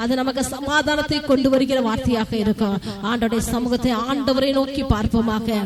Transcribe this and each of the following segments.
அது நமக்கு சமாதானத்தை கொண்டு வருகிற வார்த்தையாக இருக்கும். ஆண்டவருடைய சமூகத்தை ஆண்டவரை நோக்கி பார்ப்போமாக,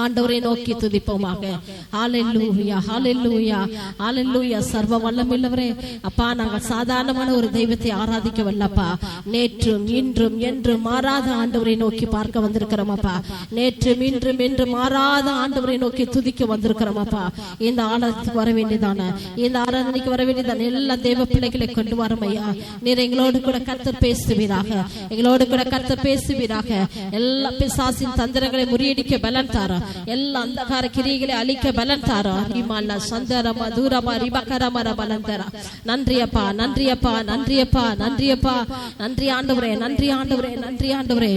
ஆண்டவரை நோக்கி துதிப்போமாக. ஹல்லேலூயா, ஹல்லேலூயா, ஹல்லேலூயா. சர்வ வல்லமையுள்ளவரே, அப்பா, நாங்கள் சாதாரணமான ஒரு தெய்வத்தை ஆராதிக்கவல்லப்பா, நேற்றும் இன்றும் என்றும் மாறாத ஆண்டவரை நோக்கி பார்க்க வந்திருக்கிறோம் அப்பா. நேற்றும் இன்றும் என்று மாறாத ஆண்டவரை நோக்கி துதிக்க வந்திருக்கிறோம் அப்பா. இந்த ஆலயத்துக்கு வர வேண்டியதான, இந்த ஆராதனைக்கு வர வேண்டியதான எல்லா தெய்வ பிள்ளைகளை கொண்டு வரோம் ஐயா. நீர் எங்களோடு கூட கர்த்தர் பேசுவீராக, எங்களோடு கூட கர்த்தர் பேசுவீராக. எல்லா பிசாசின் தந்திரங்களை முறியடிக்க பலன் தார, எல்லா அந்தகார கிரியைகளை அழிக்க பலன் தாரா. ரிமாலா சந்தரமா தூரமா ரிபகரமர பலன் தரா. நன்றி அப்பா, நன்றி அப்பா, நன்றி அப்பா, நன்றி அப்பா, நன்றி ஆண்டவரே, நன்றி ஆண்டவரே, நன்றி ஆண்டவரே.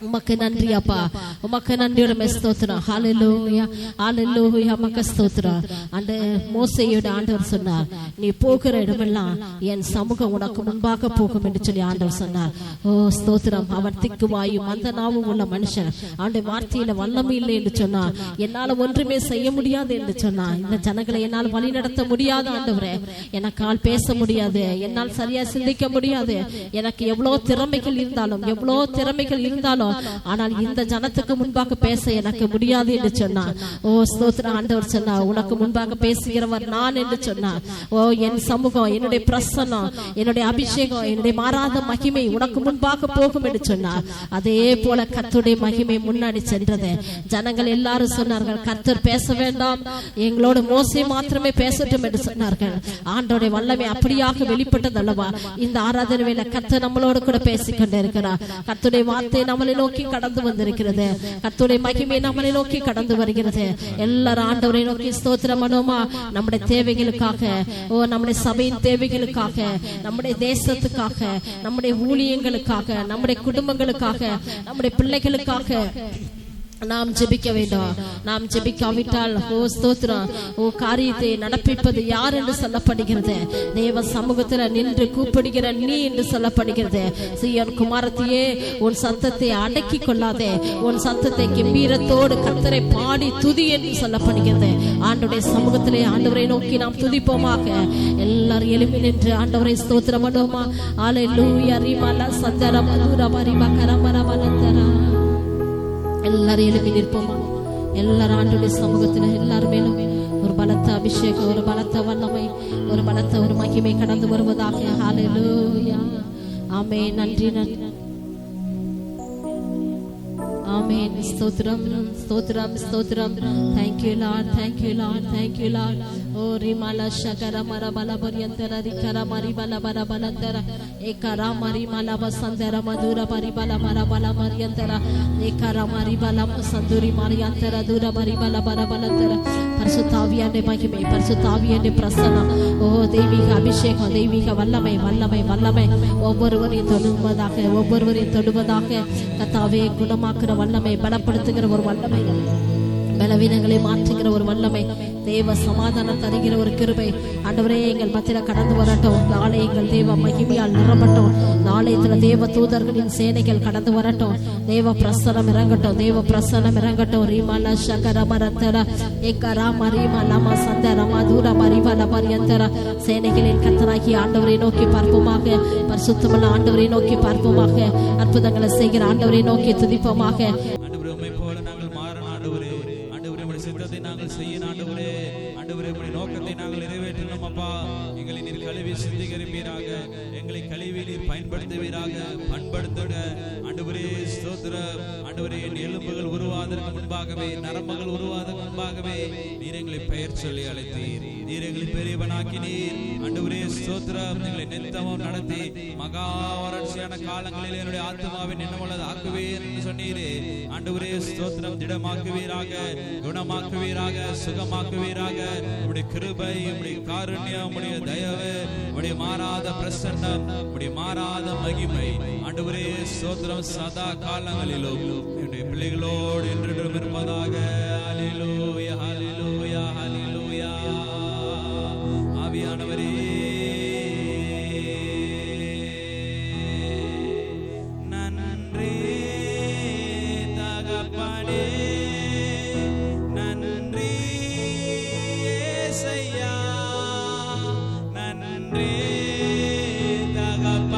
உமக்கு நன்றி அப்பா, உமக்கு நன்றியோட ஸ்தோத்திரம். ஹல்லேலூயா, ஹல்லேலூயா, உமக்கு ஸ்தோத்திரம். அந்த மோசேயோட ஆண்டவர் சொன்னார், நீ போகிற இடமெல்லாம் என் சமூகம் உனக்கு முன்பாக போகும் என்று சொல்லி ஆண்டவர் சொன்னார். ஓ ஸ்தோத்திரம். அவன் திக்குவாயும் மந்த நாவும் உள்ள மனுஷன், அவனுடைய வார்த்தையில வல்லமை இல்லை என்று சொன்னார். என்னால ஒன்றுமே செய்ய முடியாது என்று சொன்னார். இந்த ஜனங்களை என்னால் வழி நடத்த முடியாது ஆண்டவரே, எனக்கால் பேச முடியாது, என்னால் சரியா சிந்திக்க முடியாது, எனக்கு எவ்வளவு திறமைகள் இருந்தாலும் ஆனால் இந்த ஜனத்துக்கு முன்பாக பேச எனக்கு முடியாது என்று சொன்னார். ஓ ஸ்தோத்திரம். ஆண்டவர் சொன்னார், உனக்கு முன்பாக பேசுகிறவர் நான் என்று சொன்னார். ஓ என் சமூகம், என்னுடைய பிரசன்னம், என்னுடைய அபிஷேகம், என்னுடைய மாறாத மகிமை உனக்கு முன்பாக போகும் என்று சொன்னார். அதே போல கர்த்தருடைய மகிமை முன்னாடி சென்றது. ஜனங்கள் எல்லாரும் சொன்னார்கள், கர்த்தர் பேச வேண்டாம், எங்களோட மோசே மாத்திரமே பேசட்டும் என்று சொன்னார்கள். ஆண்டவருடைய வல்லமை அப்படியாக வெளிப்பட்டது அல்லவா. இந்த ஆராதனை வேளை கர்த்தர் நம்மளோடு கூட பேசிக்கொண்டே இருக்கிறார். கர்த்தருடைய வார்த்தை நம்மளை நோக்கி கடந்து வந்திருக்கிறது. கர்த்தருடைய மகிமை நம்மளை நோக்கி கடந்து வருகிறது. எல்லாரும் ஆண்டவரை நோக்கி ஸ்தோத்திரம் பண்ணுவோமா? நம்முடைய தேவைகளுக்காக, ஓ நம்முடைய சபையின் தேவைகளுக்காக, நம்முடைய தேசத்துக்காக, நம்முடைய ஊழியங்களுக்காக, நம்முடைய குடும்பங்களுக்காக, நம்முடைய பிள்ளைகளுக்காக நாம் ஜெபிக்க வேண்டும். நாம் ஜெபிக்காவிட்டால் ஓ ஸ்தோத்திரம், ஓ காரியத்தை நடப்பிப்பது யார் என்று சொல்லப்படுகிறது. தேவ சமூகத்தில் நின்று கூப்பிடுகிற நீ என்று சொல்லப்படுகிறது. சீயோன் குமாரத்தியே, உன் சத்தத்தை அடக்கி கொள்ளாதே, உன் சத்தத்தை கம்பீரத்தோடு கர்த்தரை பாடி துதி என்று சொல்லப்படுகிறது. ஆண்டவருடைய சமூகத்திலே ஆண்டவரை நோக்கி நாம் துதிப்போமாக. எல்லாரும் எழுப்பி நின்று ஆண்டவரை ஸ்தோத்திரம் பண்ணுவோமா? ஹல்லேலூயா. ரிமலா சந்தர மதுர பரிபகரமர பலந்தரா. எல்லாரும் எழுப்பி நிற்போமா? எல்லாரும் ஆண்டவருடைய சமூகத்துல எல்லாரும் மேலும் ஒரு பலத்த அபிஷேகம், ஒரு பலத்த வல்லமை, ஒரு பலத்த ஒரு மகிமை கடந்து வருவதாக. ஹல்லேலூயா. ஆமென். நன்றி, நன்றி, ஆமென். ஸ்தோத்திரம், ஸ்தோத்திரம், ஸ்தோத்திரம். Thank you Lord, thank you Lord, thank you Lord. ஓ ரிமலா ஷகர மர பல பரியந்தர ரிகர மரி பல பல பலந்தர ஏகரா மரி மல வசந்தர மதுர பரி பல மர பல மரியந்தர ஏகரா மரி பல சந்துரி மரியந்தர தூர பரி பல பல பலந்தர. பரிசுத்த ஆவியானவருடைய மகிமை, பரிசுத்த ஆவியானவருடைய பிரசன்னம், ஓ தெய்வீக அபிஷேகம், தெய்வீக வல்லமை, வல்லமை, வல்லமை ஒவ்வொருவரையும் தொடுவதாக, ஒவ்வொருவரையும் தொடுவதாக. கர்த்தாவே, குணமாக்குற வல்லமை, பலப்படுத்துகிற ஒரு வல்லமை, பலவீனங்களை மாற்றுகிற ஒரு வல்லமை, தேவ சமாதானம் தருகிற ஒரு கிருபை ஆண்டவரே எங்கள் மத்தியில கடந்து வரட்டும். நாளை எங்கள் தேவ மகிமையால் நிரம்பட்டும். நாளையத்துல தேவ தூதர்களின் சேனைகள் கடந்து வரட்டும். தேவ பிரசனம் இறங்கட்டும், தேவ பிரசனம் இறங்கட்டும். ரீமல சகர மரந்தர ஏகரா மரிம லம சந்தர மதுர மரிவல பரியந்தர. சேனைகளின் கர்த்தராகிய ஆண்டவரை நோக்கி பார்ப்போமாக. பரிசுத்தமுள்ள ஆண்டவரை நோக்கி பார்ப்போமாக. அற்புதங்களை செய்கிற ஆண்டவரை நோக்கி துதிப்போமாக. நோக்கத்தை நாங்கள் நிறைவேற்றணும் அப்பா. எங்களை நீர் கழுவி சுத்திகரிப்பீராக, எங்களை கழுவி நீர் பயன்படுத்துவீராக, பண்படுத்திட ஆண்டவரே ஸ்தோத்திரம். ஆண்டவரே, என் எலும்புகள் உருவாவதற்கு முன்பாகவே, நரம்புகள் உருவாவதற்கு முன்பாகவே நீர் எங்களை பெயர் சொல்லி அழைத்தீர். நீர் எங்களை பெரியவனாக்கினீர். ஆண்டவரே ஸ்தோத்திரம். எங்களை நித்தமும் நடத்தி மகா வறட்சியான காலங்களில் என்னுடைய ஆத்மாவை நினைவுள்ளது ஆக்குவீர் என்று சொன்னீரே. ஆண்டவரே ஸ்தோத்திரம். திடமாக்குவீராக, குணமாக்குவீராக, சுகமாக்குவீராக. உம்முடைய கிருபை, உம்முடைய காருண்யம், உம்முடைய தயவு, உம்முடைய மாறாத பிரசன்னம், உம்முடைய மாறாத மகிமை ஆண்டவரே ஸ்தோத்திரம் சதா காலங்களிலும் என்னுடைய பிள்ளைகளோடு என்றும் இருப்பதாக. ஹல்லேலூயா, ஹல்லேலூயா, ஹல்லேலூயா. ஆவியானவரே, நன்றி தகப்பனே, நன்றி ஏசையா, நன்றி தகப்பனே.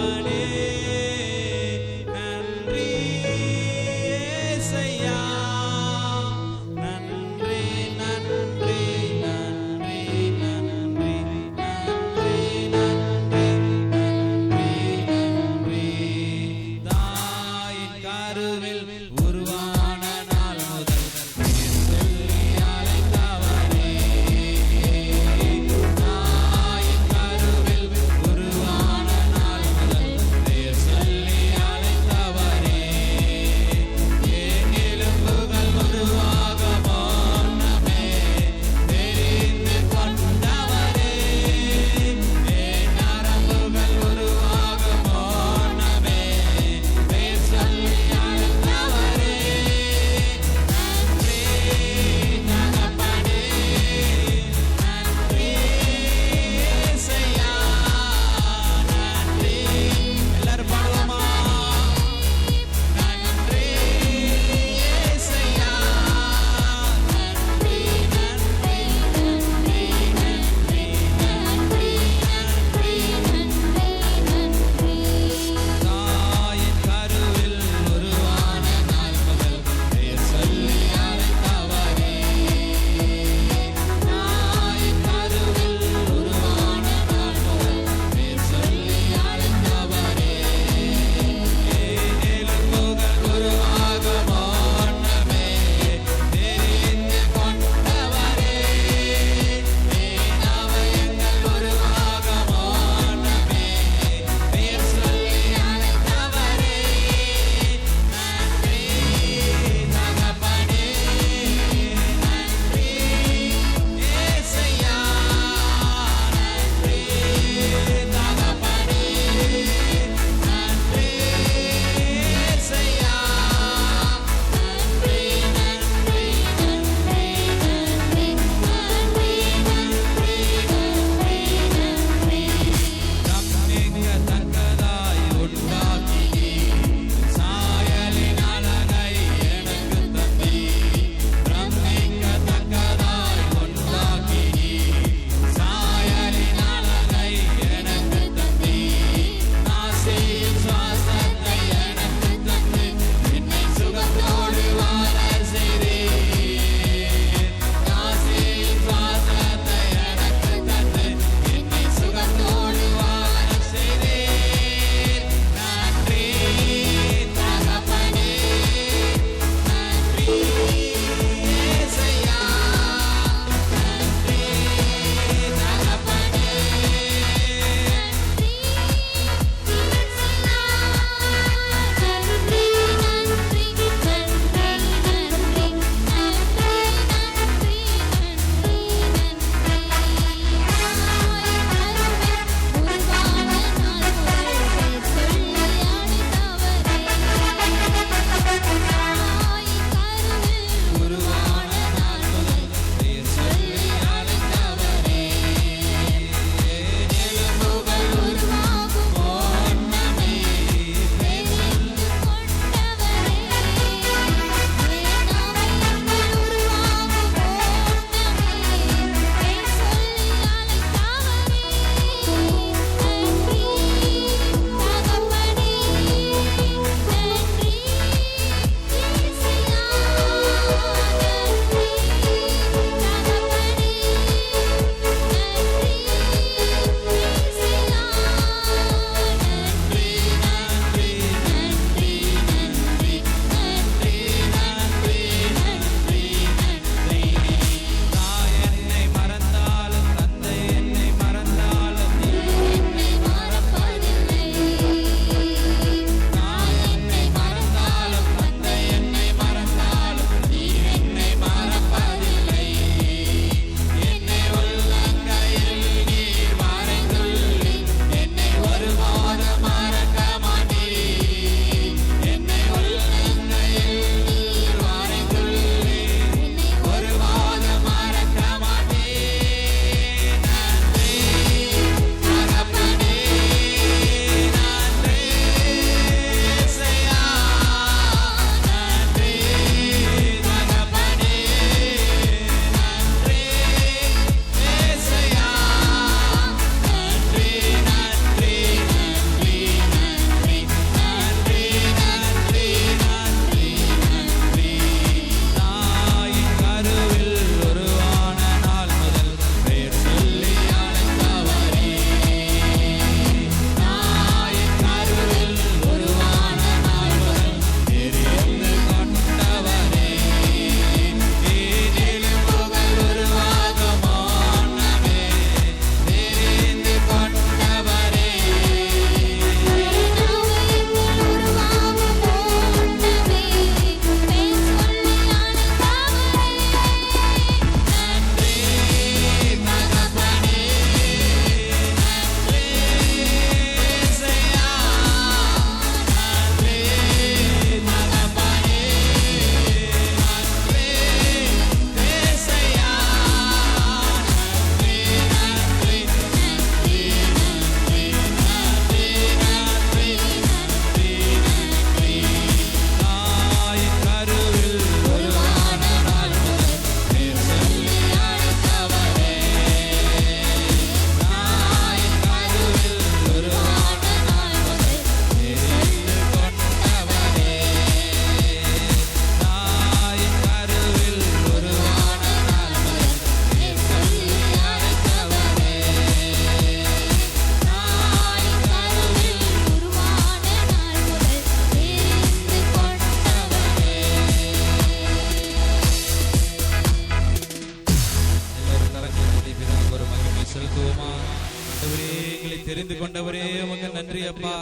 அப்பா.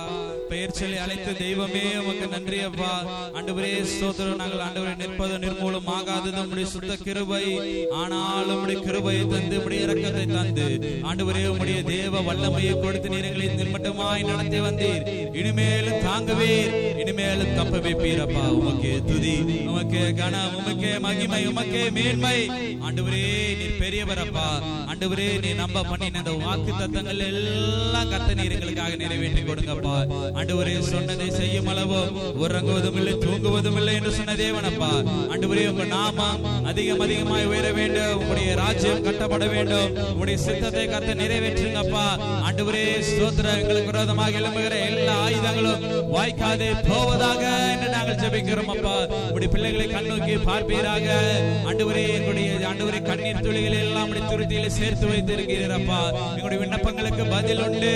பெயர் சொல்லி அழைத்த தெய்வமே உமக்கு நன்றி அப்பா. ஆண்டவரே ஸ்தோத்திரம். நாங்கள் ஆண்டவரே நிற்பது நிர்மூலம் ஆகாதது உம்முடைய சுத்த கிருபை. ஆனாலும் உம்முடைய கிருபையை தந்து உம்முடைய இரக்கத்தை தந்து ஆண்டவரே உம்முடைய தேவ வல்லமையை கொடுத்து நீர் எங்களை நிர்மட்டமாய் நடத்தி வந்தீர். இனிமேலும் தாங்குவீர், இனிமேலும் தப்ப வைப்பீர் அப்பா. உமக்கே துதி, உமக்கே கனம், உமக்கே மகிமை, உமக்கே மேன்மை. ஆண்டவரே நீர் பெரியவர் அப்பா. ஆண்டவரே நீ நம்ப பண்ணின அந்த வாக்கு தத்தங்கள் எல்லாம் கர்த்தர் நீர் எங்களுக்காக நிறைவேற்றி கொடுங்கப்பா. ஆண்டவரே சொன்னதை செய்யும் அளவு உறங்குவதும் இல்லை தூங்குவதும் இல்லை என்று சொன்ன தேவனப்பா. ஆண்டவரே உங்க நாமம் அதிகமாய் உயர வேண்டும், உங்களுடைய ராஜ்யம் கட்டப்பட வேண்டும், உங்களுடைய சித்தத்தை கர்த்தர் நிறைவேற்றுங்கப்பா. ஆண்டவரே ஸ்தோத்திரம். எங்களுக்கு விரோதமாக எழும்புகிற எல்லா ஆயுதங்களும் வாய்க்காதே போவதாக என்று நாங்கள் ஜெபிக்கிறோம் அப்பா. உங்களுடைய பிள்ளைகளை கண்ணோக்கி பார்ப்பீராக. ஆண்டவரே எங்களுடைய ஆண்டவரே கண்ணீர் துளிகளை எல்லாம் உங்களுடைய துருத்தியில சேர்த்து வைத்து இருக்கிறீர் அப்பா. எங்களுடைய விண்ணப்பங்களுக்கு பதில் உண்டு.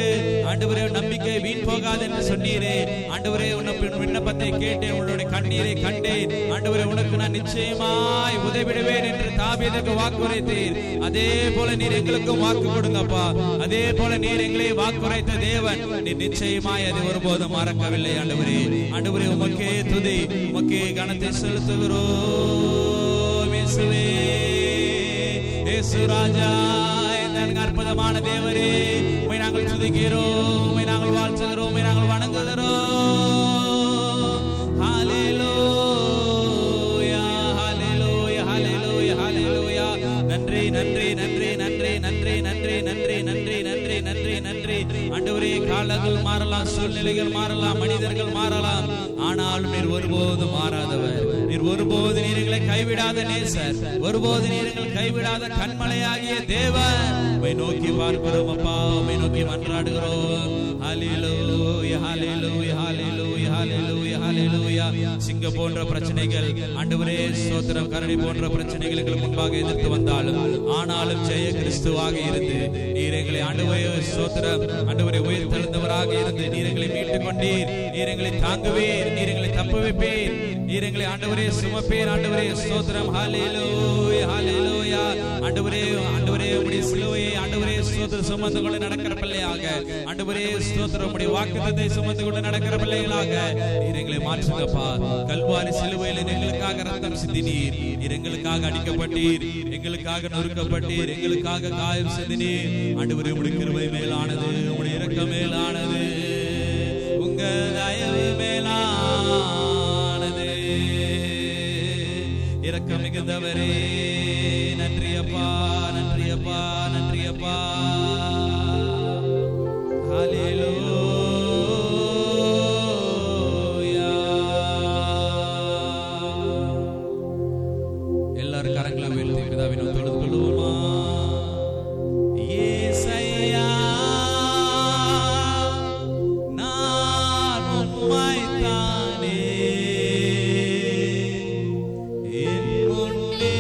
ஆண்டவரே நம்பிக்கை வீண் போகாது என்று சொன்னீரே. ஆண்டவரே உன் விண்ணப்பத்தை கேட்டேன், உன்னுடைய கண்ணீரை கண்டேன். ஆண்டவரே உனக்கு நான் நிச்சயமாய் உதவிடுவேன் என்று தாவீதுக்கு வாக்குரைத்தீர். அதே போல நீர் எங்களுக்கும் வாக்கு கொடுங்கப்பா. அதே போல நீர் எங்களை வாக்குரைத்த தேவன், நீர் நிச்சயமாய் அதை ஒருபோதும் மறக்கவில்லை. ஆண்டவரே ஆண்டவரே உமக்கே துதி, உமக்கே கனத்தை செலுத்துகிறோம். இயேசுவே, இயேசு ராஜா, அற்புதமான தேவரே, உம்மை நாங்கள் துதிக்கிறோம், உம்மை நாங்கள் வாழ்த்துகிறோம், உம்மை நாங்கள் வணங்குகிறோம். ஹல்லேலூயா, ஹல்லேலூயா, ஹல்லேலூயா, ஹல்லேலூயா. நன்றி நன்றி நன்றி நன்றி நன்றி நன்றி நன்றி நன்றி நன்றி நன்றி நன்றி. ஆண்டவரே காலங்கள் மாறலாம், சூழ்நிலைகள் மாறலாம், மனிதர்கள் மாறலாம், ஆனாலும் நீர் ஒருபோது மாறாதவர். நீர் ஒருபோது நீர் எங்களை கைவிடாத நேசர், ஒருபோது நீர் எங்களை கைவிடாத கண்மலையாகிய தேவன். உம்மை நோக்கி பார்க்கிறோம் அப்பா, உம்மை நோக்கி மன்றாடுகிறோம். ஹல்லேலூயா, ஹல்லேலூயா, ஹல்லேலூயா, ஹல்லேலூயா, ஹல்லேலூயா. சிங்க போன்ற பிரச்சனைகள் ஆண்டவரே ஸ்தோத்திரம், கரடி போன்ற பிரச்சனைகள் எங்களுக்கு முன்பாக எதிர்த்து வந்தாலும் ஆனாலும் ஜெய கிறிஸ்துவாக இருந்து நீர் எங்களை ஆண்டவரே ஸ்தோத்திரம் ஆண்டவரே உயிர் தெழுந்தவராக இருந்து நீர் எங்களை மீட்டுக் கொண்டீர். நீர் எங்களை தாங்குவீர், நீர் எங்களை தப்ப வைப்பீர், நீர் எங்களை ஆண்டவரே சுமப்பீர். ஆண்டவரே ஸ்தோத்திரம். ஹல்லேலூயா, ஹல்லேலூயா. ஆண்டவரே ஆண்டவரே உம்முடைய சிலுவையை ஆண்டவரே ஸ்தோத்திரம் சுமந்து கொண்டு நடக்கிற பிள்ளையாக, ஆண்டவரே ஸ்தோத்திரம் உம்முடைய வாக்குத்தத்தத்தை சுமந்து கொண்டு நடக்கிற பிள்ளைகளாக நீர் எங்களை மாற்றுங்கப்பா. கல்வாரி சிலுவையில் எங்களுக்காக ரத்தம் சிந்தினீர், நீர் எங்களுக்காக அடிக்கப்பட்டீர், எங்களுக்காக நொறுக்கப்பட்டீர், எங்களுக்காக காயம் சிந்தினீர். ஆண்டவரே உம்முடைய கிருபை மேலானது, உம்முடைய இரக்கம் மேலானது, உங்க தயவு மேலானது. இரக்கம் மிகுந்தவரே, நன்றி அப்பா, நன்றி அப்பா, நன்றி அப்பா. ஹல்லேலூயா. எல்லாரும் கரங்களை உயர்த்தி பிதாவை நாம் தொழுது கொள்வோமா? இயேசையா, நான் உம்மைத்தானே என் முன்னே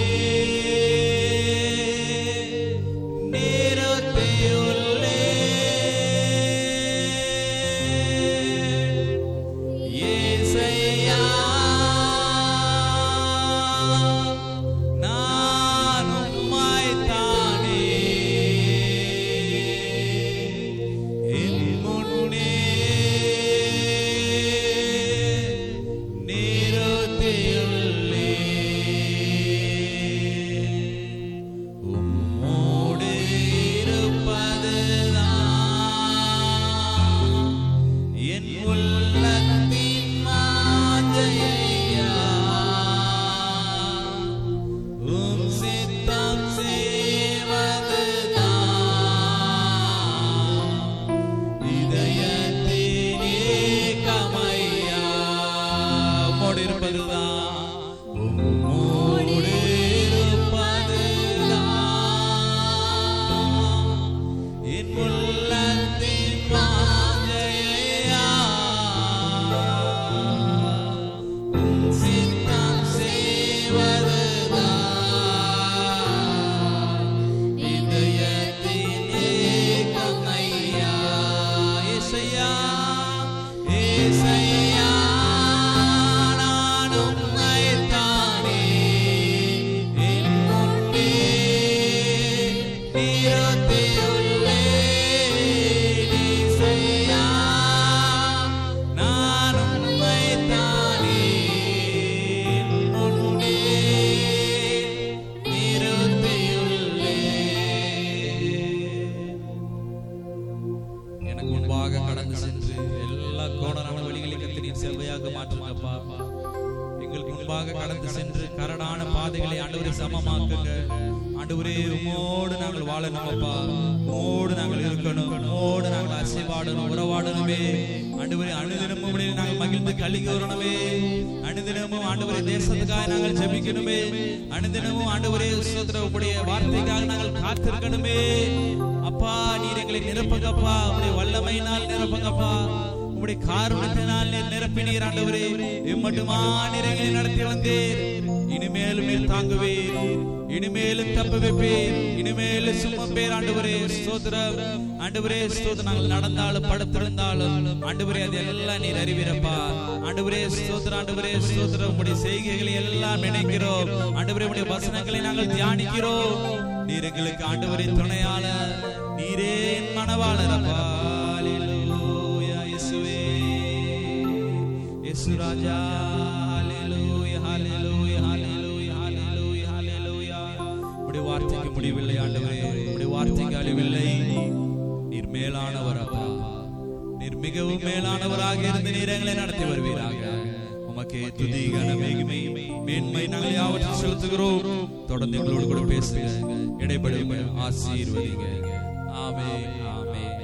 செவ்வையாக மாற்றுங்கப்பா. எங்களுக்கு முன்பாக கடந்து சென்று கரடான பாதைகளை ஆண்டவரே சமமாக்குங்க. ஆண்டவரே உம்மோடு நாங்கள் வாழணும் அப்பா, உம்மோடு நாங்கள் இருக்கணும், உம்மோடு நாங்கள் அசைவாடணும், உறவாடணுமே. ஆண்டவரே அனுதினமும் நாங்கள் மகிழ்ந்து களி கூறணுமே. அனுதினமும் ஆண்டவரே தேசத்துக்காக நாங்கள் ஜெபிக்கணுமே. அனுதினமும் ஆண்டவரே உடைய வார்த்தைக்காக நாங்கள் காத்திருக்கணுமே. அப்பா நீர் எங்களை நிரப்புங்கப்பா, உடைய வல்லமையினால் நிரப்புங்கப்பா, உம்முடைய காருண்யத்தினால் நீர் நிரப்பினீர் ஆண்டவரே. இம்மட்டுமா நீர் எங்களை நடத்தி வந்தீர். இனிமேலும் நீர் தாங்குவீர், இனிமேலும் தப்பு வைப்பீர், இனிமேலும் சுமப்பீர் ஆண்டவரே. ஸ்தோத்திரம் ஆண்டவரே, ஸ்தோத்திரம். நாங்கள் நடந்தாலும் படுத்திருந்தாலும் ஆண்டவரே அதெல்லாம் நீர் அறிவீரப்பா. ஆண்டவரே ஸ்தோத்திரம், ஆண்டவரே ஸ்தோத்திரம். உம்முடைய செய்கைகளை எல்லாம் நினைக்கிறோம் ஆண்டவரே, உம்முடைய வசனங்களை நாங்கள் தியானிக்கிறோம். நீர் எங்களுக்கு ஆண்டவரே துணையாளர், நீரே என் மனவாளர் அப்பா. ஹல்லேலூயா இயேசுவே, இயேசு ராஜா. ஹல்லேலூயா ஹல்லேலூயா ஹல்லேலூயா ஹல்லேலூயா ஹல்லேலூயா. உம்முடைய வார்த்தைக்கு முடிவில்லை ஆண்டவரே, உம்முடைய வார்த்தைக்கு அழிவில்லை. நீர் மேலானவர் அப்பா, நீர் மிகவும் மேலானவராக இருந்து நீர் எங்களை நடத்தி வருவீராக. உமக்கே துதி கன மகிமை மேன்மை நாங்கள் யாவற்றையும் செலுத்துகிறோம். தொடர்ந்து எங்களோடு கூட பேசுங்க, இடைபடுங்க, ஆசீர்வதிங்க. ஆமென் ஆமென்.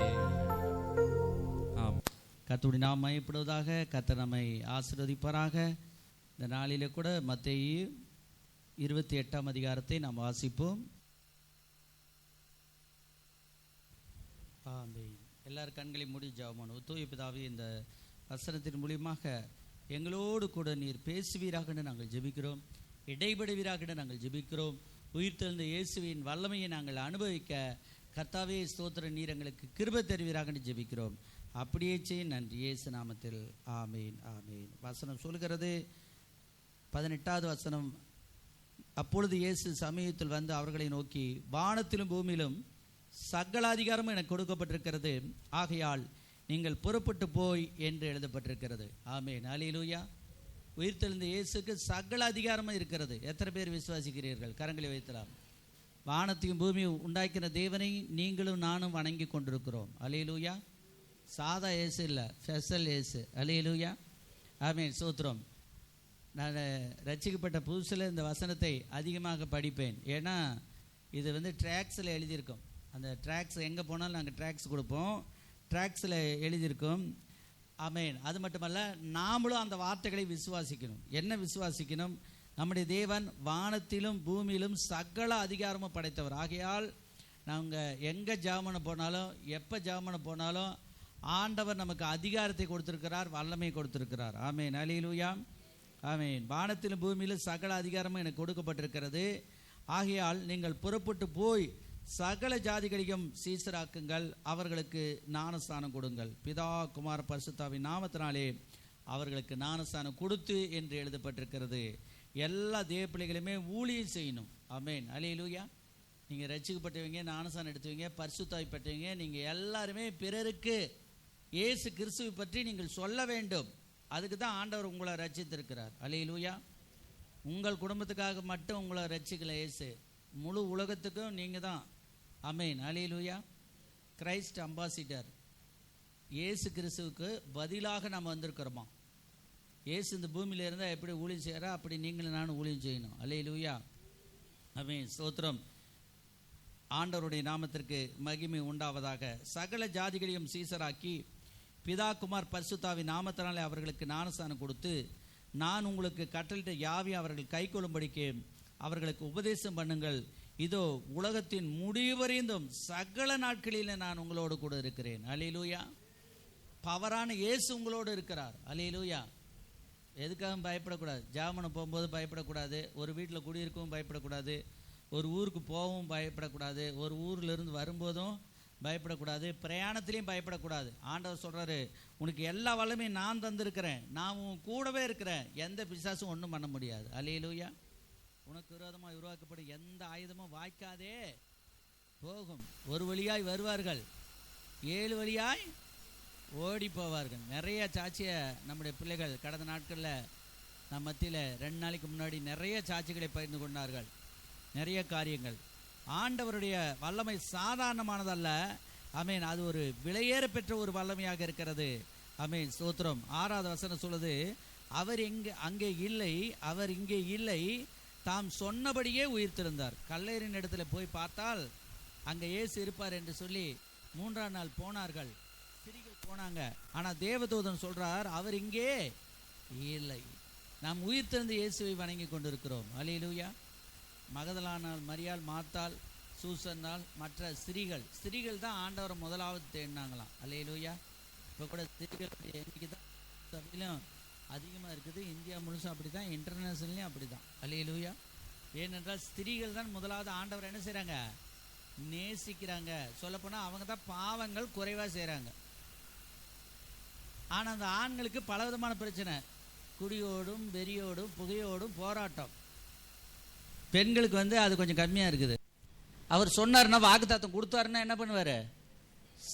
கர்த்தருடைய நாமம் மகிமைப்படுவதாக. கர்த்தர் நம்மை ஆசீர்வதிப்பாராக. இந்த நாளிலே கூட மத்தேயு 28ஆம் அதிகாரத்தை நாம் வாசிப்போம். ஆமென். எல்லாரும் கண்களை மூடி ஜெபம் பண்ணுவோம். தூய பிதாவே, இந்த வசனத்தின் மூலியமாக எங்களோடு கூட நீர் பேசுவீராக நாங்கள் ஜெபிக்கிறோம், இடைபடுவீராக நாங்கள் ஜெபிக்கிறோம். உயிர்த்தெழுந்த இயேசுவின் வல்லமையை நாங்கள் அனுபவிக்க கர்த்தாவே ஸ்தோத்திரம், நீர் எங்களுக்கு கிருபை தருவீராக ஜெபிக்கிறோம். அப்படியே செய்ய நன்றி, இயேசு நாமத்தில் ஆமீன் ஆமீன். வசனம் சொல்கிறது, 18வது வசனம். அப்பொழுது இயேசு சமீபத்தில் வந்து அவர்களை நோக்கி, வானத்திலும் பூமியிலும் சகல அதிகாரமும் எனக்கு கொடுக்கப்பட்டிருக்கிறது, ஆகையால் நீங்கள் புறப்பட்டு போய் என்று எழுதப்பட்டிருக்கிறது. ஆமீன் அல்லேலூயா. உயிர்த்தெழுந்த இயேசுக்கு சகல அதிகாரமும் இருக்கிறது. எத்தனை பேர் விசுவாசிக்கிறீர்கள்? கரங்களை வைத்தலாம். வானத்தையும் பூமியும் உண்டாக்கின தேவனை நீங்களும் நானும் வணங்கி கொண்டிருக்கிறோம். அல்லேலூயா. சாதா இயேசு இல்லை, ஸ்பெஷல் இயேசு. அல்லேலூயா ஆமீன் ஸ்தோத்திரம். நான் ரட்சிக்கப்பட்ட புதுசில் இந்த வசனத்தை அதிகமாக படிப்பேன். ஏன்னா இது ட்ராக்ஸில் எழுதியிருக்கோம். அந்த ட்ராக்ஸ் எங்கே போனாலும் நாங்கள் ட்ராக்ஸ் கொடுப்போம். ட்ராக்ஸில் எழுதியிருக்கோம். ஆமீன். அது மட்டுமல்ல, நாமளும் அந்த வார்த்தைகளை விசுவாசிக்கணும். என்ன விசுவாசிக்கணும்? நம்முடைய தேவன் வானத்திலும் பூமியிலும் சகல அதிகாரமும் படைத்தவர். ஆகையால் நாங்கள் எங்கே ஜெபம் போனாலும், எப்போ ஜெபம் போனாலும் ஆண்டவர் நமக்கு அதிகாரத்தை கொடுத்திருக்கிறார், வல்லமையை கொடுத்திருக்கிறார். ஆமீன் அல்லேலூயா ஆமீன். வானத்திலும் பூமியிலும் சகல அதிகாரமும் எனக்கு கொடுக்கப்பட்டிருக்கிறது, ஆகையால் நீங்கள் புறப்பட்டு போய் சகல ஜாதிகளையும் சீசராக்குங்கள், அவர்களுக்கு ஞானஸ்தானம் கொடுங்கள், பிதா குமார பரிசுத்தாவின் நாமத்தினாலே அவர்களுக்கு ஞானஸ்தானம் கொடுத்து என்று எழுதப்பட்டிருக்கிறது. எல்லா தேவ பிள்ளைகளுமே ஊழியம் செய்யணும். ஆமீன் அல்லேலூயா. நீங்கள் ரட்சிக்கப்பட்டவங்க, ஞானஸ்தானம் எடுத்தவங்க, பரிசுத்தாவி பெற்றவங்க, நீங்கள் எல்லாருமே பிறருக்கு இயேசு கிறிஸ்துவை பற்றி நீங்கள் சொல்ல வேண்டும். அதுக்கு தான் ஆண்டவர் உங்களை ரட்சித்திருக்கிறார். அல்லேலூயா. உங்கள் குடும்பத்துக்காக மட்டும் உங்களை ரட்சிக்கல இயேசு, முழு உலகத்துக்கும் நீங்கள் தான். ஆமீன் அல்லேலூயா. Christ ambassador. இயேசு கிறிஸ்துவுக்கு பதிலாக நாம் வந்திருக்கிறோமா? இயேசு இந்த பூமியில் இருந்தால் எப்படி ஊழியம் செய்கிறா, அப்படி நீங்களும் நானும் ஊழியம் செய்யணும். அல்லேலூயா ஆமீன் ஸ்தோத்திரம். ஆண்டவருடைய நாமத்திற்கு மகிமை உண்டாவதாக. சகல ஜாதிகளையும் சீசராக்கி பிதா குமார் பரிசுத்தாவின் நாமத்தினாலே அவர்களுக்கு ஞானஸ்தானம் கொடுத்து, நான் உங்களுக்கு கட்டளையிட்ட யாவை அவர்கள் கைக்கொள்ளும்படிக்கு அவர்களுக்கு உபதேசம் பண்ணுங்கள். இதோ உலகத்தின் முடிவறிந்தும் சகல நாட்களில் நான் உங்களோடு கூட இருக்கிறேன். அல்லேலூயா. பவரான இயேசு உங்களோடு இருக்கிறார். அல்லேலூயா. எதுக்காகவும் பயப்படக்கூடாது. ஜெபம் போகும்போது பயப்படக்கூடாது. ஒரு வீட்டில் குடியிருக்கவும் பயப்படக்கூடாது. ஒரு ஊருக்கு போகவும் பயப்படக்கூடாது. ஒரு ஊர்லேருந்து வரும்போதும் பயப்படக்கூடாது. பிரயாணத்திலையும் பயப்படக்கூடாது. ஆண்டவர் சொல்கிறாரு, உனக்கு எல்லா வல்லமையும் நான் தந்திருக்கிறேன், நான் உன் கூடவே இருக்கிறேன், எந்த பிசாசும் ஒன்றும் பண்ண முடியாது. அல்லேலூயா. உனக்கு விரோதமாக உருவாக்கப்படும் எந்த ஆயுதமும் வாய்க்காதே போகும். ஒரு வழியாய் வருவார்கள், 7 வழியாய் ஓடி போவார்கள். நிறைய சாட்சியை நம்முடைய பிள்ளைகள் கடந்த நாட்களில் நம்ம மத்தியில் 2 நாளைக்கு முன்னாடி நிறைய சாட்சிகளை பகிர்ந்து கொண்டார்கள். நிறைய காரியங்கள். ஆண்டவருடைய வல்லமை சாதாரணமானதல்ல. ஆமீன். அது ஒரு விலையேற பெற்ற ஒரு வல்லமையாக இருக்கிறது. ஆமென், ஸ்தோத்திரம். 6வது வசனம் சொல்லுது, அவர் அங்கே இல்லை, அவர் இங்கே இல்லை, தாம் சொன்னபடியே உயிர்த்தெழுந்தார். கல்லறையின் இடத்துல போய் பார்த்தால் அங்கே இயேசு இருப்பார் என்று சொல்லி 3ஆம் நாள் போனார்கள், ஸ்திரீகள் போனாங்க. ஆனால் தேவதூதன் சொல்றார், அவர் இங்கே இல்லை. நாம் உயிர்த்தெழுந்த இயேசுவை வணங்கி கொண்டிருக்கிறோம். அல்லேலூயா. மகதலானாள், மரியாள், மாத்தாள், சூசன்னாள், மற்ற ஸ்திரீகள் தான் ஆண்டவரை முதலாவது தேடினாங்களாம். அல்லேலூயா. இப்போ கூட ஸ்திரீகள் எண்ணிக்கை தான் சபையிலும் அதிகமாக இருக்குது. இந்தியா முழுசும் அப்படி தான், இன்டர்நேஷனல்லையும் அப்படி தான். அல்லேலூயா. ஏனென்றால் ஸ்திரீகள் தான் முதலாவது ஆண்டவரை என்ன செய்கிறாங்க? நேசிக்கிறாங்க. சொல்லப்போனால் அவங்க தான் பாவங்கள் குறைவாக செய்கிறாங்க. ஆனால் அந்த ஆண்களுக்கு பலவிதமான பிரச்சனை, குடியோடும் வெறியோடும் புகையோடும் போராட்டம். பெண்களுக்கு அது கொஞ்சம் கம்மியாக இருக்குது. அவர் சொன்னார்னா, வாக்குத்தத்தம் கொடுத்தாருன்னா என்ன பண்ணுவார்?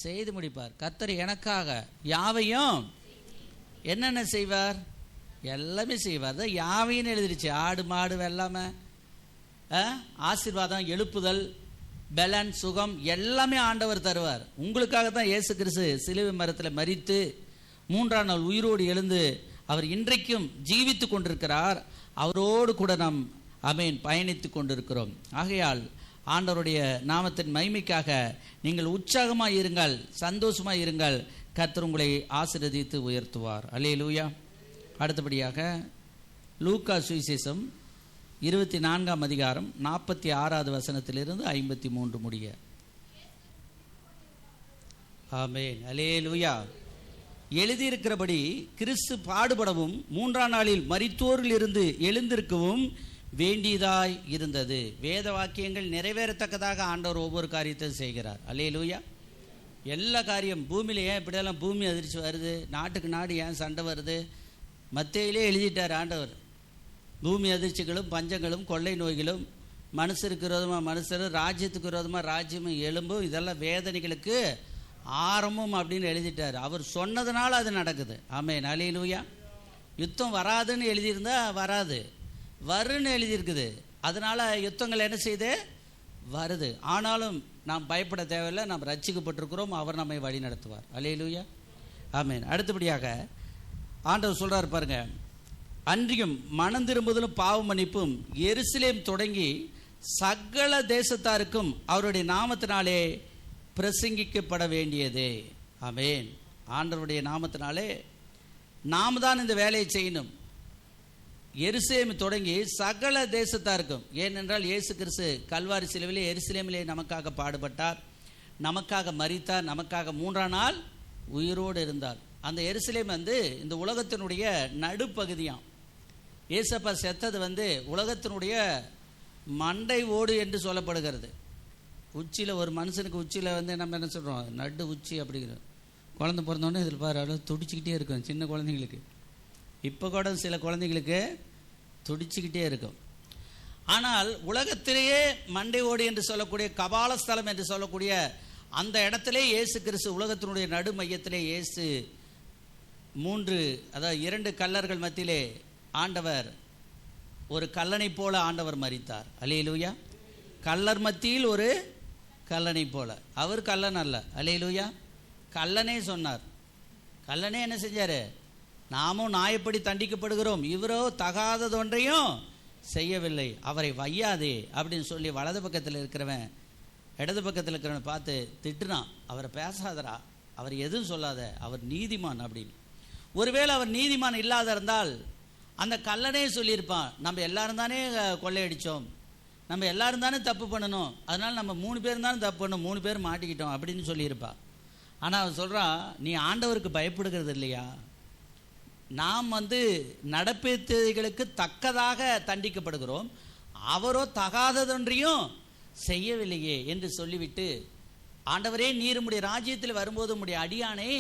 செய்து முடிப்பார். கர்த்தர் எனக்காக யாவையும் என்னென்ன செய்வார்? எல்லாமே செய்வார். தான் யாவையும் எழுதிருச்சு. ஆடு மாடு வெள்ளாமை, ஆசீர்வாதம், எழுப்புதல், பலன், சுகம் எல்லாமே ஆண்டவர் தருவார். உங்களுக்காக தான் இயேசு கிறிஸ்து சிலுவை மரத்தில் மரித்து 3ஆம் நாள் உயிரோடு எழுந்து அவர் இன்றைக்கும் ஜீவித்து கொண்டிருக்கிறார். அவரோடு கூட நாம் ஆமென் பயணித்து கொண்டிருக்கிறோம். ஆகையால் ஆண்டவருடைய நாமத்தின் மகிமைக்காக நீங்கள் உற்சாகமாக இருங்கள், சந்தோஷமாக இருங்கள். கர்த்தர் உங்களை ஆசீர்வதித்து உயர்த்துவார். அல்லேலூயா. அடுத்தபடியாக லூக்கா சுவிசேஷம் 24ஆம் அதிகாரம் 46வது வசனத்திலிருந்து 53 முடிய. ஆமென். அல்லேலூயா. எழுதியிருக்கிறபடி கிறிஸ்து பாடுபடவும் 3ஆம் நாளில் மரித்தோரில் இருந்து எழுந்திருக்கவும் வேண்டியதாய் இருந்தது. வேத வாக்கியங்கள் நிறைவேறத்தக்கதாக ஆண்டவர் ஒவ்வொரு காரியத்தையும் செய்கிறார். அல்லேலூயா. எல்லா காரியம் பூமியில ஏன் இப்படியெல்லாம் பூமி அதிர்ச்சி வருது, நாட்டுக்கு நாடு ஏன் சண்டை வருது, மத்தேயிலே எழுதிட்டார் ஆண்டவர். பூமி அதிர்ச்சிகளும் பஞ்சங்களும் கொள்ளை நோய்களும் மனுஷருக்கு விரோதமாக மனுஷரும் ராஜ்யத்துக்கு விரோதமாக ராஜ்யமும் எலும்பும் இதெல்லாம் வேதனைகளுக்கு ஆரம்பம் அப்படின்னு எழுதிட்டார். அவர் சொன்னதுனால அது நடக்குது. ஆமென். அல்லேலூயா. யுத்தம் வராதுன்னு எழுதியிருந்தா வராது, வருன்னு எழுதியிருக்குது. அதனால யுத்தங்கள் என்ன செய்து வருது. ஆனாலும் நாம் பயப்பட தேவையில்லை, நாம் ரட்சிக்கப்பட்டிருக்கிறோம், அவர் நம்மை வழி நடத்துவார். அல்லேலூயா. ஆமென். அடுத்தபடியாக ஆண்டவர் சொல்றார் பாருங்க, அன்றியும் மனம் திரும்புதலும் பாவ மன்னிப்பும் எருசலேம் தொடங்கி சகல தேசத்தாருக்கும் அவருடைய நாமத்தினாலே பிரசங்கிக்கப்பட வேண்டியதே. ஆமென். ஆண்டவருடைய நாமத்தினாலே நாம் தான் இந்த வேலையை செய்யணும். எருசலேம் தொடங்கி சகல தேசத்தாருக்கும். ஏனென்றால் இயேசு கிறிஸ்து கல்வாரி சிலுவையிலே எருசலேமிலே நமக்காக பாடுபட்டார், நமக்காக மரித்தார், நமக்காக 3ஆம் நாள் உயிரோடு இருந்தார். அந்த எருசலேம் இந்த உலகத்தினுடைய நடுப்பகுதியாம். ஏசப்பா செத்தது உலகத்தினுடைய மண்டை ஓடு என்று சொல்லப்படுகிறது. உச்சியில் ஒரு மனுஷனுக்கு உச்சியில் நம்ம என்ன சொல்கிறோம், நடு உச்சி அப்படிங்கிறோம். குழந்தை பிறந்தோடனே இதில் பாரு துடிச்சிக்கிட்டே இருக்கும். சின்ன குழந்தைங்களுக்கு, இப்போ கூட சில குழந்தைங்களுக்கு துடிச்சிக்கிட்டே இருக்கும். ஆனால் உலகத்திலேயே மண்டை ஓடு என்று சொல்லக்கூடிய கபாலஸ்தலம் என்று சொல்லக்கூடிய அந்த இடத்திலே இயேசு கிறிஸ்து உலகத்தினுடைய நடு மையத்திலே இயேசு 2 கல்லர்கள் மத்தியிலே ஆண்டவர் ஒரு கல்லனை போல ஆண்டவர் மரித்தார். அல்லேலூயா. கல்லர் மத்தியில் ஒரு கல்லனை போல. அவர் கல்லன் அல்ல. அல்லேலூயா. கல்லனே சொன்னார். கல்லனே என்ன செஞ்சாரு? நாமும் நாயப்படி தண்டிக்கப்படுகிறோம், இவரோ தகாததொன்றையும் செய்யவில்லை, அவரை வையாதே அப்படின்னு சொல்லி வலது பக்கத்தில் இருக்கிறவன் இடது பக்கத்தில் இருக்கிறவன் பார்த்து திட்டுனான், அவரை பேசாதரா, அவர் எதுவும் சொல்லாத, அவர் நீதிமான் அப்படின்னு. ஒருவேளை அவர் நீதிமான் இல்லாத இருந்தால் அந்த கல்லனே சொல்லியிருப்பான், நம்ம எல்லாரும் தானே கொள்ளையடித்தோம், நம்ம எல்லாரும் தானே தப்பு பண்ணணும், அதனால நம்ம 3 பேர் தானே தப்பு பண்ணோம், 3 பேர் மாட்டிக்கிட்டோம் அப்படின்னு சொல்லியிருப்பான். ஆனால் அவன் சொல்கிறான், நீ ஆண்டவருக்கு பயப்படுகிறது இல்லையா, நாம் நடப்பேற்றுகளுக்கு தக்கதாக தண்டிக்கப்படுகிறோம், அவரோ தகாததொன்றையும் செய்யவில்லையே என்று சொல்லிவிட்டு, ஆண்டவரே நீர் உம்முடைய ராஜ்யத்தில் வரும்போது உம்முடைய அடியானை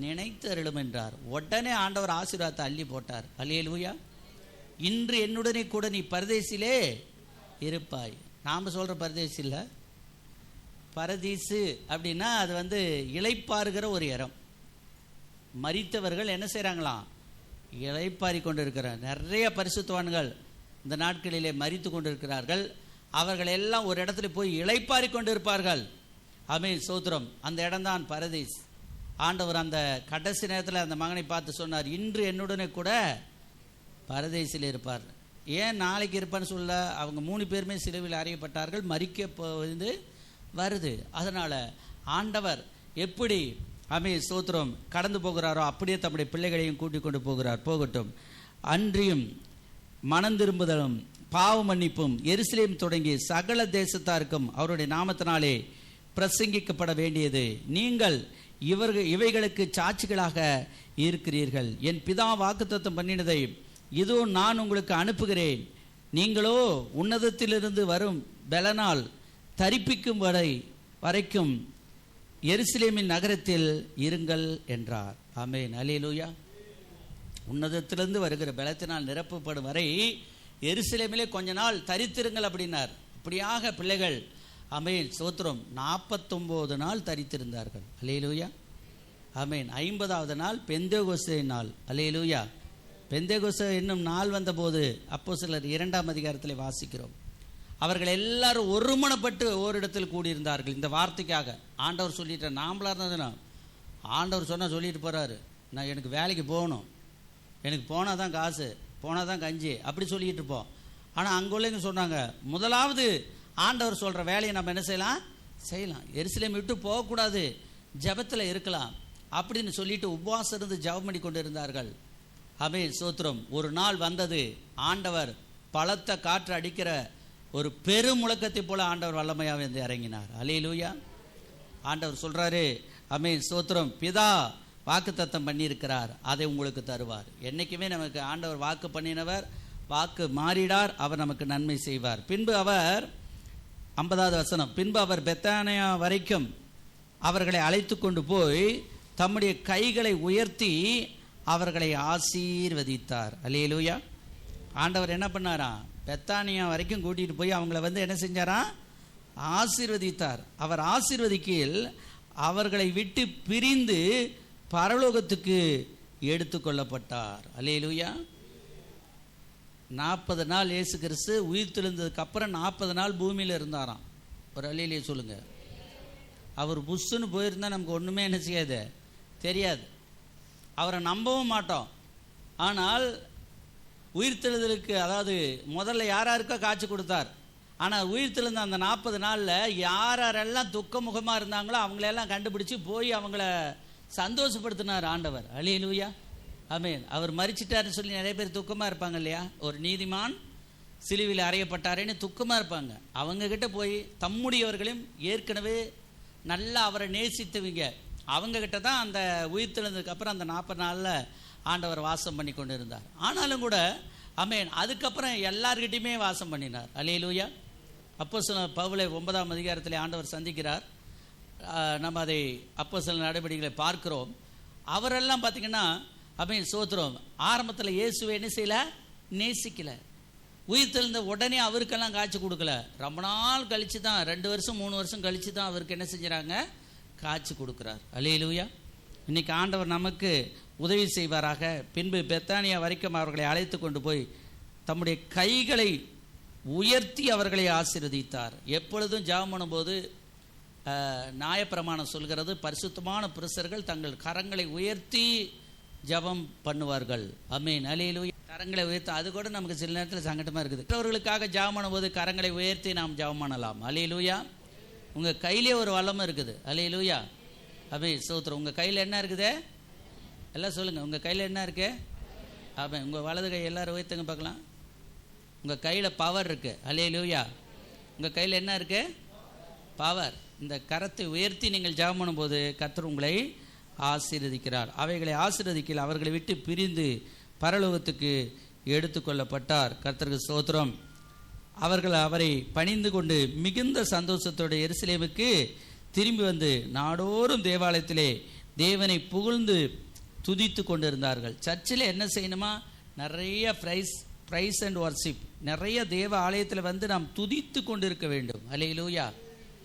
நினைத்து அருளும் என்றார். உடனே ஆண்டவர் ஆசீர்வாதத்தை அள்ளி போட்டார். அல்லேலூயா. இன்று என்னுடனே கூட நீ பரதேசிலே இருப்பாய். நாம் சொல்கிற பரதேசி இல்லை, பரதீசு அப்படின்னா அது இளைப்பாறுகிற ஒரு இடம். மரித்தவர்கள் என்ன செய்கிறாங்களாம், இளைப்பாரி கொண்டு இருக்கிறார். நிறைய பரிசுத்தவான்கள் இந்த நாட்களிலே மரித்து கொண்டிருக்கிறார்கள். அவர்கள் எல்லாம் ஒரு இடத்துல போய் இளைப்பாரி கொண்டு இருப்பார்கள். ஆமென், ஸ்தோத்திரம். அந்த இடம்தான் பரதீஸ். ஆண்டவர் அந்த கடைசி நேரத்தில் அந்த மகனை பார்த்து சொன்னார், இன்று என்னுடனே கூட பரதேசில் இருப்பார். ஏன் நாளைக்கு இருப்பான்னு சொல்ல, அவங்க 3 பேருமே சிலுவையில் அறையப்பட்டார்கள், மரிக்க வந்து வருது. அதனால் ஆண்டவர் எப்படி ஸ்தோத்திரம் கடந்து போகிறாரோ அப்படியே தம்முடைய பிள்ளைகளையும் கூட்டிக் கொண்டு போகட்டும். அன்றியும் மனம் திரும்புதலும் பாவ மன்னிப்பும் எருசலேம் தொடங்கி சகல தேசத்தாருக்கும் அவருடைய நாமத்தினாலே பிரசங்கிக்கப்பட வேண்டியது. நீங்கள் இவைகளுக்கு சாட்சிகளாக இருக்கிறீர்கள். என் பிதா வாக்குத்தத்தம் பண்ணினதை இதோ நான் உங்களுக்கு அனுப்புகிறேன். நீங்களோ உன்னதத்திலிருந்து வரும் பலனால் தரிப்பிக்கும் வரைக்கும் எருசலேமின் நகரத்தில் இருங்கள் என்றார். ஆமென், அல்லேலூயா. உன்னதத்திலிருந்து வருகிற பலத்தினால் நிரப்பப்படும் வரை எருசலேமிலே கொஞ்ச நாள் தரித்திருங்கள் அப்படின்னார். அப்படியாக பிள்ளைகள் ஆமென் ஸ்தோத்திரம் 49 நாள் தரித்திருந்தார்கள். அல்லேலூயா. ஆமென். 50வது நாள் பெந்தேகோஸ்தே நாள். அல்லேலூயா. பெந்தேகோஸ்தே என்னும் நாள் வந்தபோது அப்போஸ்தலர் 2ஆம் அதிகாரத்தில் வாசிக்கிறோம். அவர்கள் எல்லாரும் ஒருமனப்பட்டு ஓரிடத்தில் கூடியிருந்தார்கள். இந்த வார்த்தைக்காக ஆண்டவர் சொல்லிட்டார். நாமளா இருந்ததுன்னா ஆண்டவர் சொன்னால் சொல்லிட்டு போகிறாரு, நான் எனக்கு வேலைக்கு போகணும், எனக்கு போனால் தான் காசு, போனால் தான் கஞ்சி, அப்படி சொல்லிட்டு இருப்போம். ஆனால் அங்குள்ளவங்க சொன்னாங்க, முதலாவது ஆண்டவர் சொல்கிற வேலையை நம்ம என்ன செய்யலாம், எருசலேம் விட்டு போகக்கூடாது, ஜெபத்தில் இருக்கலாம் அப்படின்னு சொல்லிட்டு உபவாசம் இருந்து ஜெபம் பண்ணி கொண்டு இருந்தார்கள். ஆமென் ஸ்தோத்திரம். ஒரு நாள் வந்தது, ஆண்டவர் பலத்த காற்று அடிக்கிற ஒரு பெரும் முழக்கத்தை போல ஆண்டவர் வல்லமையாக வந்து இறங்கினார். அல்லேலூயா. ஆண்டவர் சொல்றாரு, ஆமென் ஸ்தோத்திரம், பிதா வாக்குத்தத்தம் பண்ணியிருக்கிறார், அதை உங்களுக்கு தருவார். என்னைக்குமே நமக்கு ஆண்டவர் வாக்கு பண்ணினவர், வாக்கு மாறிடார், அவர் நமக்கு நன்மை செய்வார். பின்பு அவர் 50வது வசனம், பின்பு அவர் பெத்தானியா வரைக்கும் அவர்களை அழைத்து கொண்டு போய் தம்முடைய கைகளை உயர்த்தி அவர்களை ஆசீர்வதித்தார். அல்லேலூயா. ஆண்டவர் என்ன பண்ணாரா, பெத்தானியா வரைக்கும் கூட்டிகிட்டு போய் அவங்கள வந்து என்ன செஞ்சாரா, ஆசீர்வதித்தார். அவர் ஆசீர்வதிக்கையில் அவர்களை விட்டு பிரிந்து பரலோகத்துக்கு எடுத்துக்கொள்ளப்பட்டார். அல்லேலூயா. 40 நாள் இயேசு கிறிஸ்து உயிர் தெழுந்ததுக்கு அப்புறம் 40 நாள் பூமியில் இருந்தாராம். ஒரு அல்லேலூயா சொல்லுங்க. அவர் புஷ்ஷுன்னு போயிருந்தா நமக்கு ஒன்றுமே என்ன செய்யாது, தெரியாது, அவரை நம்பவும் மாட்டோம். ஆனால் உயிர்த்தெழுதலுக்கு, அதாவது முதல்ல யாராருக்கோ காட்சி கொடுத்தார். ஆனால் உயிர்த்தெழுந்த அந்த 40 நாளில் யாரெல்லாம் துக்க முகமாக இருந்தாங்களோ அவங்களெல்லாம் கண்டுபிடிச்சி போய் அவங்கள சந்தோஷப்படுத்தினார் ஆண்டவர். அல்லேலூயா. ஆமென். அவர் மரிச்சிட்டாருன்னு சொல்லி நிறைய பேர் துக்கமாக இருப்பாங்க இல்லையா, ஒரு நீதிமான் சிலுவையில் அறையப்பட்டாரேன்னு துக்கமாக இருப்பாங்க. அவங்கக்கிட்ட போய் தம்முடையவர்களையும் ஏற்கனவே நல்லா அவரை நேசித்தவங்க அவங்கக்கிட்ட தான் அந்த உயிர்த்தெழுந்ததுக்கு அப்புறம் அந்த 40 நாளில் ஆண்டவர் வாசம் பண்ணி கொண்டு இருந்தார். ஆனாலும் கூட ஆமென் அதுக்கப்புறம் எல்லார்கிட்டையுமே வாசம் பண்ணினார். அல்லேலூயா. அப்போஸ்தலர் பவுலை 9ஆம் அதிகாரத்தில் ஆண்டவர் சந்திக்கிறார். நம்ம அதை அப்போஸ்தலர் நடவடிக்கைகளை பார்க்கிறோம். அவரெல்லாம் பார்த்தீங்கன்னா ஆமென் ஸ்தோத்திரம் ஆரம்பத்தில் இயேசுவை என்ன செய்யல, நேசிக்கல. உயிர்த்தெழுந்த உடனே அவருக்கெல்லாம் காட்சி கொடுக்கல. ரொம்ப நாள் கழித்து தான், 2 வருஷம் 3 வருஷம் கழித்து தான் அவருக்கு என்ன செஞ்சுறாங்க, காட்சி கொடுக்குறார். அல்லேலூயா. இன்னைக்கு ஆண்டவர் நமக்கு உதவி செய்வாராக. பின்பு பெத்தானியா வரைக்கும் அவர்களை அழைத்து கொண்டு போய் தம்முடைய கைகளை உயர்த்தி அவர்களை ஆசீர்வதித்தார். எப்பொழுதும் ஜெபம் பண்ணும்போது நியாயப்பிரமாணம் சொல்கிறது, பரிசுத்தமான புருஷர்கள் தங்கள் கரங்களை உயர்த்தி ஜெபம் பண்ணுவார்கள். ஆமென். அல்லேலூயா. கரங்களை உயர்த்தி, அது கூட நமக்கு சில நேரத்தில் சங்கடமாக இருக்குது. மற்றவர்களுக்காக ஜெபம் பண்ணும்போது கரங்களை உயர்த்தி நாம் ஜெபம் பண்ணலாம். அல்லேலூயா. உங்கள் கையிலே ஒரு வல்லமை இருக்குது. அல்லேலூயா. ஆமென் ஸ்தோத்திரம். உங்கள் கையில் என்ன இருக்குது, எல்லாம் சொல்லுங்கள், உங்கள் கையில் என்ன இருக்கு? ஆமாம், உங்கள் வலது கை எல்லாரும் உயர்த்துங்க பார்க்கலாம். உங்கள் கையில் பவர் இருக்குது. அல்லேலூயா. உங்கள் கையில் என்ன இருக்கு? பவர். இந்த கரத்தை உயர்த்தி நீங்கள் ஜெபம் பண்ணும்போது கர்த்தர் உங்களை ஆசீர்வதிக்கிறார். அவைகளை ஆசீர்வதிக்கல, அவர்களை விட்டு பிரிந்து பரலோகத்துக்கு எடுத்துக்கொள்ளப்பட்டார். கர்த்தருக்கு ஸ்தோத்திரம். அவர்கள் அவரை பணிந்து கொண்டு மிகுந்த சந்தோஷத்தோடு எருசலேமுக்கு திரும்பி வந்து நாடோறும் தேவாலயத்திலே தேவனை புகழ்ந்து துதித்து கொண்டிருந்தார்கள். சர்ச்சில் என்ன செய்யணுமா, நிறைய ப்ரைஸ் அண்ட் வர்ஷிப், நிறைய தேவ ஆலயத்தில் வந்து நாம் துதித்து கொண்டு இருக்க வேண்டும். அல்லேலூயா.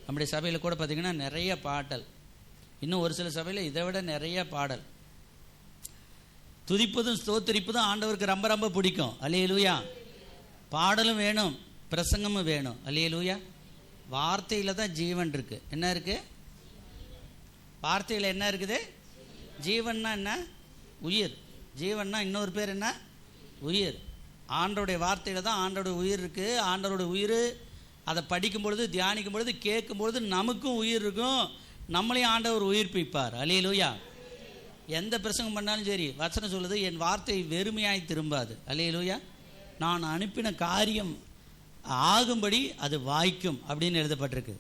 நம்முடைய சபையில் கூட பார்த்திங்கன்னா நிறைய பாடல், இன்னும் ஒரு சில சபையில் இதை விட நிறைய பாடல். துதிப்பதும் ஸ்தோத்திரிப்பதும் ஆண்டவருக்கு ரொம்ப ரொம்ப பிடிக்கும். அல்லேலூயா. பாடலும் வேணும், பிரசங்கமும் வேணும். அல்லேலூயா. வார்த்தையில் தான் ஜீவன் இருக்குது. என்ன இருக்குது? வார்த்தையில் என்ன இருக்குது? ஜீவன்னா என்ன? உயிர். ஜீவன்னா இன்னொரு பேர் என்ன? உயிர். ஆண்டவருடைய வார்த்தையில் தான் ஆண்டோடைய உயிர் இருக்குது. ஆண்டவருடைய உயிர் அதை படிக்கும் பொழுது, தியானிக்கும் பொழுது, கேட்கும் பொழுது நமக்கும் உயிர் இருக்கும். நம்மளையும் ஆண்டவர் உயிர்ப்பிப்பார். அல்லேலூயா. எந்த பிரசங்கம் பண்ணாலும் சரி, வசனம் சொல்லுது, என் வார்த்தை வெறுமையாய் திரும்பாது. அல்லேலூயா. நான் அனுப்பின காரியம் ஆகும்படி அது வாய்க்கும் அப்படின்னு எழுதப்பட்டிருக்கு.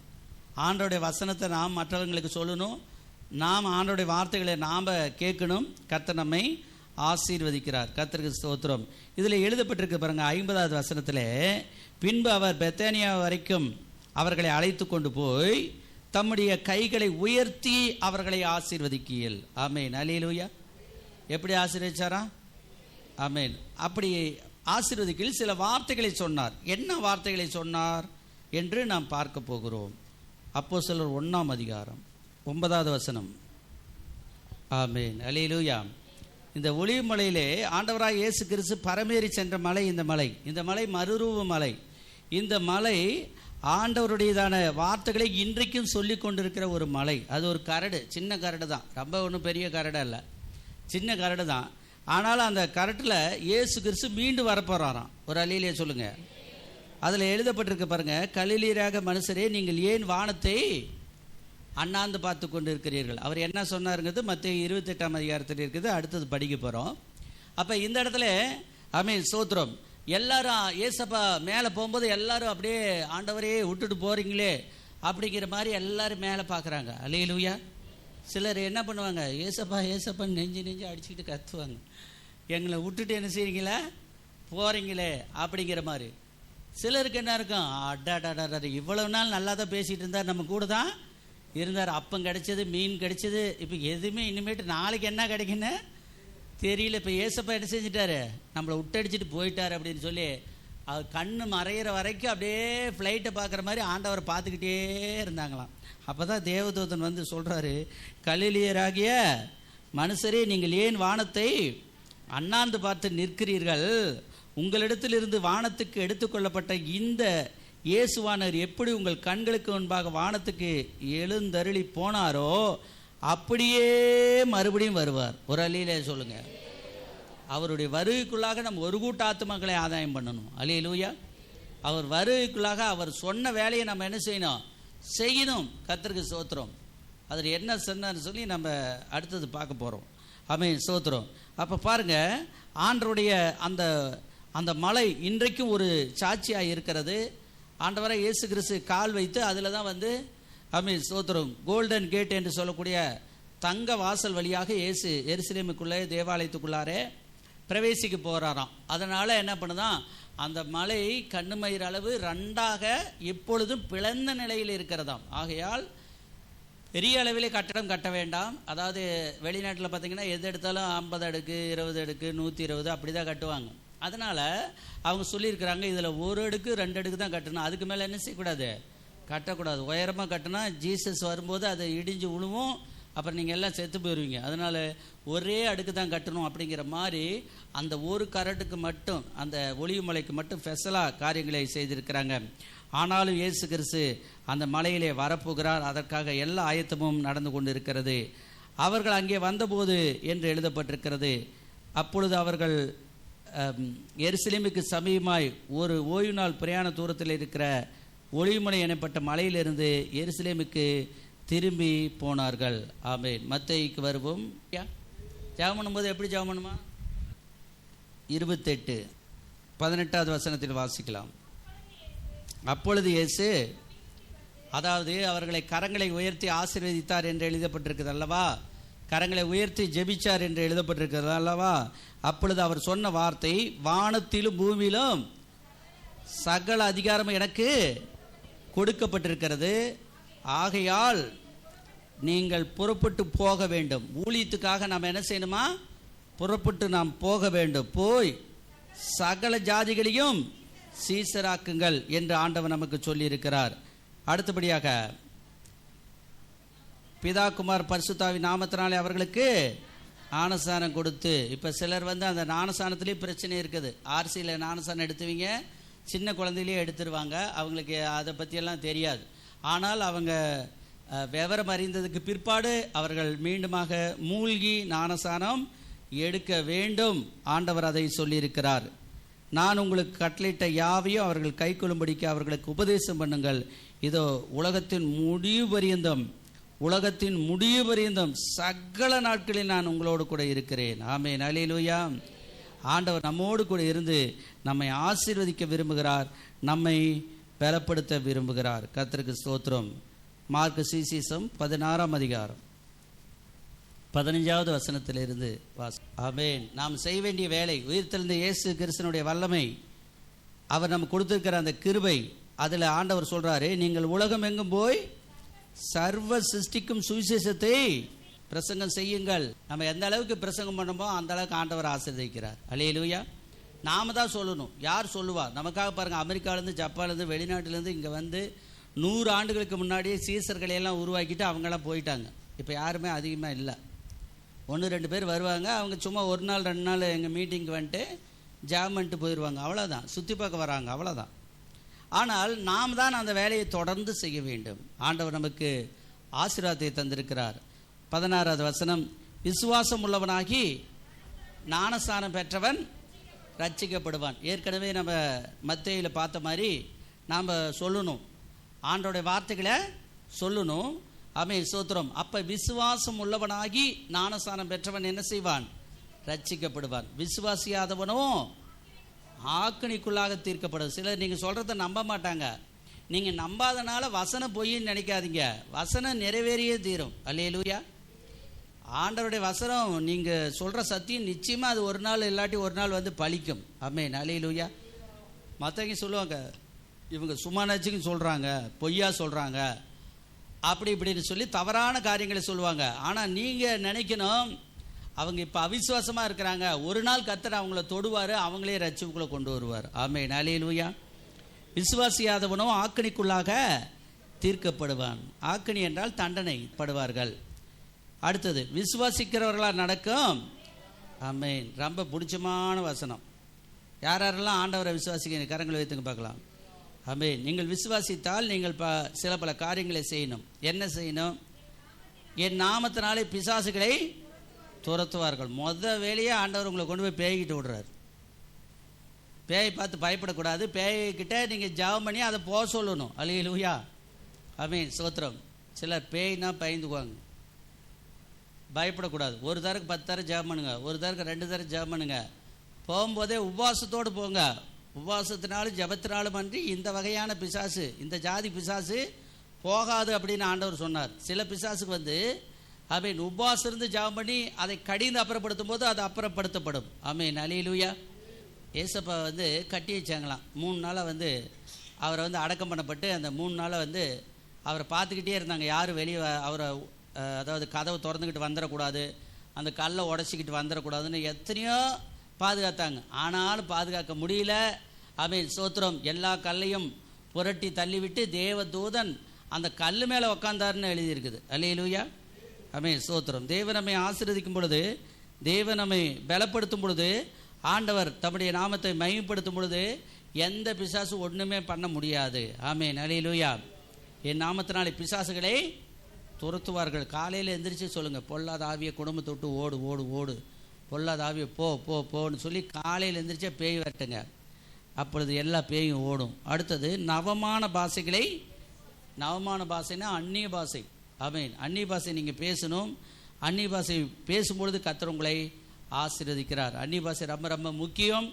ஆண்டோடைய வசனத்தை நாம் மற்றவங்களுக்கு சொல்லணும். நாம் ஆண்டோடைய வார்த்தைகளை நாம் கேட்கணும். கர்த்தர் நம்மை ஆசீர்வதிக்கிறார். கர்த்தருக்கு ஸ்தோத்திரம். இதில் எழுதப்பட்டிருக்கு பாருங்க, 50வது வசனத்தில், பின்பு அவர் பெத்தானியா வரைக்கும் அவர்களை அழைத்து கொண்டு போய் தம்முடைய கைகளை உயர்த்தி அவர்களை ஆசீர்வதிக்கியல். ஆமேன். அல்லேலூயா. எப்படி ஆசீர்வதிச்சாரா? ஆமேன். அப்படி ஆசீர்வதிக்கில் சில வார்த்தைகளை சொன்னார். என்ன வார்த்தைகளை சொன்னார் என்று நாம் பார்க்க போகிறோம். அப்போஸ்தலர் 1ஆம் அதிகாரம் 9வது வசனம். ஆமேன். அல்லேலூயா. இந்த ஒலிவ மலையிலே ஆண்டவராய் இயேசு கிறிஸ்து பரமேறி சென்ற மலை இந்த மலை மறுரூப மலை. இந்த மலை ஆண்டவருடையதான வார்த்தைகளை இன்றைக்கும் சொல்லி கொண்டிருக்கிற ஒரு மலை. அது ஒரு கரடு, சின்ன கரடு தான், ரொம்ப ஒன்றும் பெரிய கரடு அல்ல, சின்ன கரடு தான். ஆனாலும் அந்த கரட்டில் இயேசு கிறிஸ்து மீண்டு வரப்போறாராம். ஒரு அல்லேலூயா சொல்லுங்க. அதில் எழுதப்பட்டிருக்க பாருங்க, கலிலேயராக மனுஷரே, நீங்கள் ஏன் வானத்தை அண்ணாந்து பார்த்து கொண்டு இருக்கிறீர்கள். அவர் என்ன சொன்னாருங்கிறது மத்தேயு 28ஆம் அதிகாரத்தில் இருக்குது. அடுத்தது படிக்க போகிறோம். அப்போ இந்த இடத்துல ஆமென் ஸ்தோத்திரம், எல்லாரும் ஏசப்பா மேலே போகும்போது எல்லாரும் அப்படியே ஆண்டவரே விட்டுட்டு போகிறீங்களே அப்படிங்கிற மாதிரி எல்லாரும் மேலே பார்க்குறாங்க. அல்லேலூயா. சிலர் என்ன பண்ணுவாங்க, ஏசப்பா ஏசப்பான்னு நெஞ்சு அடிச்சுக்கிட்டு கத்துவாங்க, எங்களை விட்டுட்டு என்ன செய்கிறீங்களா போகிறீங்களே அப்படிங்கிற மாதிரி. சிலருக்கு என்ன இருக்கும், அடாடாடா இவ்வளவு நாள் நல்லா தான் பேசிகிட்டு இருந்தார், நம்ம கூட தான் இருந்தார், அப்பம் கிடைச்சது, மீன் கிடைச்சது, இப்போ எதுவுமே இனிமேட்டு நாளைக்கு என்ன கிடைக்குன்னு தெரியல. இப்போ ஏசப்பா என்ன செஞ்சிட்டாரு, நம்மளை விட்டடிச்சிட்டு போயிட்டார் அப்படின்னு சொல்லி அவர் கண்ணு மறையிற வரைக்கும் அப்படியே ஃப்ளைட்டை பார்க்குற மாதிரி ஆண்டவரை பார்த்துக்கிட்டே இருந்தாங்களாம். அப்போ தான் தேவதூதன் வந்து சொல்கிறாரு, கலிலேயராகிய மனுஷரே, நீங்கள் ஏன் வானத்தை அண்ணாந்து பார்த்து நிற்கிறீர்கள்? உங்களிடத்திலிருந்து வானத்துக்கு எடுத்துக்கொள்ளப்பட்ட இந்த இயேசுவானவர் எப்படி உங்கள் கண்களுக்கு முன்பாக வானத்துக்கு எழுந்தருளி போனாரோ அப்படியே மறுபடியும் வருவார். ஒரு அல்லேலூயா சொல்லுங்க. அவருடைய வருகைக்குள்ளாக நம்ம ஒரு கூட்ட ஆத்துமக்களை ஆதாயம் பண்ணணும். அல்லேலூயா. அவர் வருகைக்குள்ளாக அவர் சொன்ன வேலையை நம்ம என்ன செய்யணும். கர்த்தருக்கு ஸ்தோத்திரம். அதில் என்ன சொன்னார்னு சொல்லி நம்ம அடுத்தது பார்க்க போகிறோம். ஆமென் ஸ்தோத்திரம். அப்போ பாருங்க, ஆண்டவருடைய அந்த மலை இன்றைக்கும் ஒரு சாட்சியாக இருக்கிறது. ஆண்டவரை இயேசு கிறிஸ்து கால் வைத்து அதில் தான் வந்து ஆமென் ஸ்தோத்திரம், கோல்டன் கேட் என்று சொல்லக்கூடிய தங்க வாசல் வழியாக இயேசு எருசலேமுக்குள்ளே தேவாலயத்துக்குள்ளாரே பிரவேசிக்க போகிறாராம். அதனால் என்ன பண்ணுதான், அந்த மலை கண்ணுமயிர் அளவு 2ஆக எப்பொழுதும் பிளந்த நிலையில் இருக்கிறதாம். ஆகையால் பெரிய அளவிலே கட்டடம் கட்ட வேண்டாம். அதாவது வெளிநாட்டில் பார்த்தீங்கன்னா எது எடுத்தாலும் 50 அடுக்கு 20 அடுக்கு 120 அப்படி தான் கட்டுவாங்க. அதனால் அவங்க சொல்லியிருக்கிறாங்க, இதில் 1 அடுக்கு 2 அடுக்கு தான் கட்டணும், அதுக்கு மேலே என்ன செய்யக்கூடாது, கட்டக்கூடாது. உயரமாக கட்டினா ஜீசஸ் வரும்போது அதை இடிஞ்சு விழுவும், அப்புறம் நீங்கள் எல்லாம் செத்து போயிடுவீங்க. அதனால் ஒரே அடுக்கு தான் கட்டணும் அப்படிங்கிற மாதிரி அந்த ஒரு கரட்டுக்கு மட்டும், அந்த ஒலிவ மலைக்கு மட்டும் ஸ்பெஷலாக காரியங்களை செய்திருக்கிறாங்க. ஆனாலும் இயேசு கிறிஸ்து அந்த மலையிலே வரப்போகிறார். அதற்காக எல்லா ஆயத்தமும் நடந்து கொண்டு இருக்கிறது. அவர்கள் அங்கே வந்தபோது என்று எழுதப்பட்டிருக்கிறது. அப்பொழுது அவர்கள் எருசலேமுக்கு சமீபமாய் ஒரு ஓய்வு நாள் பிரயாண தூரத்தில் இருக்கிற ஒலிவமலை எனப்பட்ட மலையிலிருந்து எருசலேமுக்கு திரும்பி போனார்கள். ஆமென். மத்தேயுக்கு வருவோம். ஜெபம் பண்ணும்போது எப்படி ஜெபம் பண்ணுமா? 28 18வது வசனத்தில் வாசிக்கலாம். அப்பொழுது இயேசு, அதாவது அவர்களை கரங்களை உயர்த்தி ஆசீர்வதித்தார் என்று எழுதப்பட்டிருக்கிறது அல்லவா, கரங்களை உயர்த்தி ஜெபிச்சார் என்று எழுதப்பட்டிருக்கிறது அல்லவா. அப்பொழுது அவர் சொன்ன வார்த்தை, வானத்திலும் பூமியிலும் சகல அதிகாரமும் எனக்கு கொடுக்கப்பட்டிருக்கிறது, ஆகையால் நீங்கள் புறப்பட்டு போக வேண்டும். ஊழியத்துக்காக நாம் என்ன செய்யணுமா, புறப்பட்டு நாம் போக வேண்டும். போய் சகல ஜாதிகளையும் சீசராக்குங்கள் என்று ஆண்டவர் நமக்கு சொல்லியிருக்கிறார். அடுத்தபடியாக பிதா குமார் பரிசுத்தாவின் நாமத்தினாலே அவர்களுக்கு ஞானஸ்நானம் கொடுத்து, இப்போ சிலர் வந்து அந்த ஞானஸ்நானத்திலேயே பிரச்சனை இருக்குது. ஆர்சியில் ஞானஸ்நானம் எடுத்துவீங்க, சின்ன குழந்தையிலேயே எடுத்துருவாங்க, அவங்களுக்கு அதை பற்றியெல்லாம் தெரியாது. ஆனால் அவங்க விவரம் அறிந்ததுக்கு பிற்பாடு அவர்கள் மீண்டுமாக மூழ்கி ஞானசானம் எடுக்க வேண்டும். ஆண்டவர் அதை சொல்லியிருக்கிறார். நான் உங்களுக்கு கட்டளையிட்ட யாவையும் அவர்கள் கை கொள்ளும்படிக்கு அவர்களுக்கு உபதேசம் பண்ணுங்கள். இதோ உலகத்தின் முடிவு பரியந்தம் சகல நாட்களில் நான் உங்களோடு கூட இருக்கிறேன். ஆமென், அல்லேலூயா. ஆண்டவர் நம்மோடு கூட இருந்து நம்மை ஆசீர்வதிக்க விரும்புகிறார், நம்மை பலப்படுத்த விரும்புகிறார். கர்த்தருக்கு ஸ்தோத்திரம். மார்க்கு சுவிசேஷம் 16ஆம் அதிகாரம் 15வது வசனத்திலிருந்து வாசி. ஆமென். நாம் செய்ய வேண்டிய வேலை, உயிர்த்தெழுந்த இயேசு கிறிஸ்துவினுடைய வல்லமை, அவர் நமக்கு கொடுத்திருக்கிற அந்த கிருபை, அதில் ஆண்டவர் சொல்றாரு, நீங்கள் உலகம் எங்கும் போய் சர்வ சிருஷ்டிக்கும் சுவிசேஷத்தை பிரசங்கம் செய்யுங்கள். நம்ம எந்த அளவுக்கு பிரசங்கம் பண்ணுமோ அந்த அளவுக்கு ஆண்டவர் ஆசீர்வதிக்கிறார். அல்லேலூயா. நாம தான் சொல்லணும். யார் சொல்லுவா? நமக்காக பாருங்க, அமெரிக்காவிலேருந்து, ஜப்பான்லேருந்து, வெளிநாட்டிலேருந்து இங்கே வந்து 100 ஆண்டுகளுக்கு முன்னாடியே சீசர்களையெல்லாம் உருவாக்கிட்டு அவங்கெல்லாம் போயிட்டாங்க. இப்போ யாருமே அதிகமாக இல்லை. 1-2 பேர் வருவாங்க. அவங்க சும்மா 1 நாள் 2 நாள் எங்கள் மீட்டிங்க்கு வந்துட்டு ஜாம் பண்ணிட்டு போயிடுவாங்க. அவ்வளோதான். சுற்றி பார்க்க வராங்க, அவ்வளோதான். ஆனால் நாம் தான் அந்த வேலையை தொடர்ந்து செய்ய வேண்டும். ஆண்டவர் நமக்கு ஆசீர்வாதத்தை தந்திருக்கிறார். 16வது வசனம், விசுவாசம் உள்ளவனாகி ஞானஸ்நானம் பெற்றவன் ரட்சிக்கப்படுவான். ஏற்கனவே நம்ம மத்தேயுல பார்த்த மாதிரி நாம் சொல்லணும், ஆண்டோடைய வார்த்தைகளை சொல்லணும். ஆமென், ஸ்தோத்திரம். அப்ப விசுவாசம் உள்ளவனாகி ஞானஸ்நானம் பெற்றவன் என்ன செய்வான்? ரட்சிக்கப்படுவான். விசுவாசியாதவனோ ஆக்கணிக்குள்ளாக தீர்க்கப்படும். சிலர் நீங்கள் சொல்கிறத நம்ப மாட்டாங்க. நீங்கள் நம்பாதனால வசனம் பொய்ன்னு நினைக்காதீங்க. வசனம் நிறைவேறியே தீரும். அல்லேலூயா. ஆண்டவருடைய வசனம், நீங்கள் சொல்கிற சத்தியம் நிச்சயமாக அது ஒரு நாள் இல்லாட்டி ஒரு நாள் வந்து பலிக்கும். ஆமென், அல்லேலூயா. மற்றவங்க சொல்லுவாங்க, இவங்க சும்மா நச்சுன்னு சொல்கிறாங்க, பொய்யா சொல்கிறாங்க, அப்படி இப்படின்னு சொல்லி தவறான காரியங்களை சொல்லுவாங்க. ஆனால் நீங்கள் நினைக்கணும், அவங்க இப்போ அவிசுவாசமாக இருக்கிறாங்க, ஒரு நாள் கர்த்தர் அவங்கள தொடுவார், அவங்களே ரட்சிப்புக்குள்ளே கொண்டு வருவார். ஆமென், அல்லேலூயா. விசுவாசியாதவனோ ஆக்கணிக்குள்ளாக தீர்க்கப்படுவான். ஆக்கணி என்றால் தண்டனை படுவார்கள். அடுத்தது, விசுவாசிக்கிறவர்களாக நடக்கும். ஆமென். ரொம்ப பிடிச்சமான வசனம். யாரெல்லாம் ஆண்டவரை விசுவாசிக்க கரங்களை வைத்துங்க பார்க்கலாம். ஆமென். நீங்கள் விசுவாசித்தால் நீங்கள் சில பல காரியங்களை செய்யணும். என்ன செய்யணும்? என் நாமத்தினாலே பிசாசுகளை துரத்துவார்கள். வேலையே ஆண்டவர் உங்களை கொண்டு போய் பேய்கிட்டு விடுறாரு. பேயை பார்த்து பயப்படக்கூடாது. பேய்கிட்ட நீங்கள் ஜெபம் பண்ணி அதை போக சொல்லணும். அல்லேலூயா. ஆமென், ஸ்தோத்திரம். சிலர் பேய்னா பயந்துக்குவாங்க. பயப்படக்கூடாது. ஒரு தரக்கு 10 தரம் ஜெபம் பண்ணுங்க, ஒரு தரக்கு 2 தரம் ஜெபம் பண்ணுங்க. போகும்போதே உபவாசத்தோடு போங்க. உபவாசத்தினாலும் ஜெபத்தினாலும் அன்றி இந்த வகையான பிசாசு, இந்த ஜாதி பிசாசு போகாது அப்படின்னு ஆண்டவர் சொன்னார். சில பிசாசுக்கு வந்து ஆமென், உபவாசம் இருந்து ஜெபம் பண்ணி அதை கடிந்து அப்புறப்படுத்தும் போது அது அப்புறப்படுத்தப்படும். ஆமென், அல்லேலூயா. ஏசப்பா வந்து கட்டி வச்சாங்களாம். 3 நாளாக வந்து அவரை வந்து அடக்கம் பண்ணப்பட்டு அந்த 3 நாளாக வந்து அவரை பார்த்துக்கிட்டே இருந்தாங்க. யாரும் வெளியே அவரை, அதாவது கதவை திறந்துக்கிட்டு வந்துடக்கூடாது, அந்த கல்லை உடச்சிக்கிட்டு வந்துடக்கூடாதுன்னு எத்தனையோ பாதுகாத்தாங்க. ஆனாலும் பாதுகாக்க முடியல. ஆமென், ஸ்தோத்திரம். எல்லா கல்லையும் புரட்டி தள்ளிவிட்டு தேவதூதன் அந்த கல் மேலே உக்காந்தாருன்னு எழுதியிருக்குது. அல்லேலூயா. ஆமென், ஸ்தோத்திரம். தேவன் நம்மை ஆசீர்வதிக்கும் பொழுது, தேவன் நம்மை பலப்படுத்தும் பொழுது, ஆண்டவர் தம்முடைய நாமத்தை மகிமைப்படுத்தும் பொழுது எந்த பிசாசு ஒன்றுமே பண்ண முடியாது. ஆமென், அல்லேலூயா. என் நாமத்தினாலே பிசாசுகளை துரத்துவார்கள். காலையில் எந்திரிச்சு சொல்லுங்கள், பொல்லாத ஆவியை குடும்பத்தை விட்டு ஓடு ஓடு ஓடு, பொல்லாத ஆவியை போ போ போன்னு சொல்லி காலையில் எந்திரிச்சா பேய் வரட்டுங்க. அப்பொழுது எல்லா பேயும் ஓடும். அடுத்தது, நவமான பாஷைகளை, நவமான பாஷைன்னா அந்நிய பாஷை. ஆமென். அந்நிய பாஷை நீங்கள் பேசணும். அந்நிய பாஷை பேசும்பொழுது கர்த்தர் உங்களை ஆசீர்வதிக்கிறார். அந்நிய பாஷை ரொம்ப ரொம்ப முக்கியம்.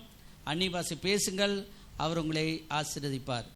அந்நிய பாஷை பேசுங்கள், அவர் உங்களை ஆசீர்வதிப்பார்.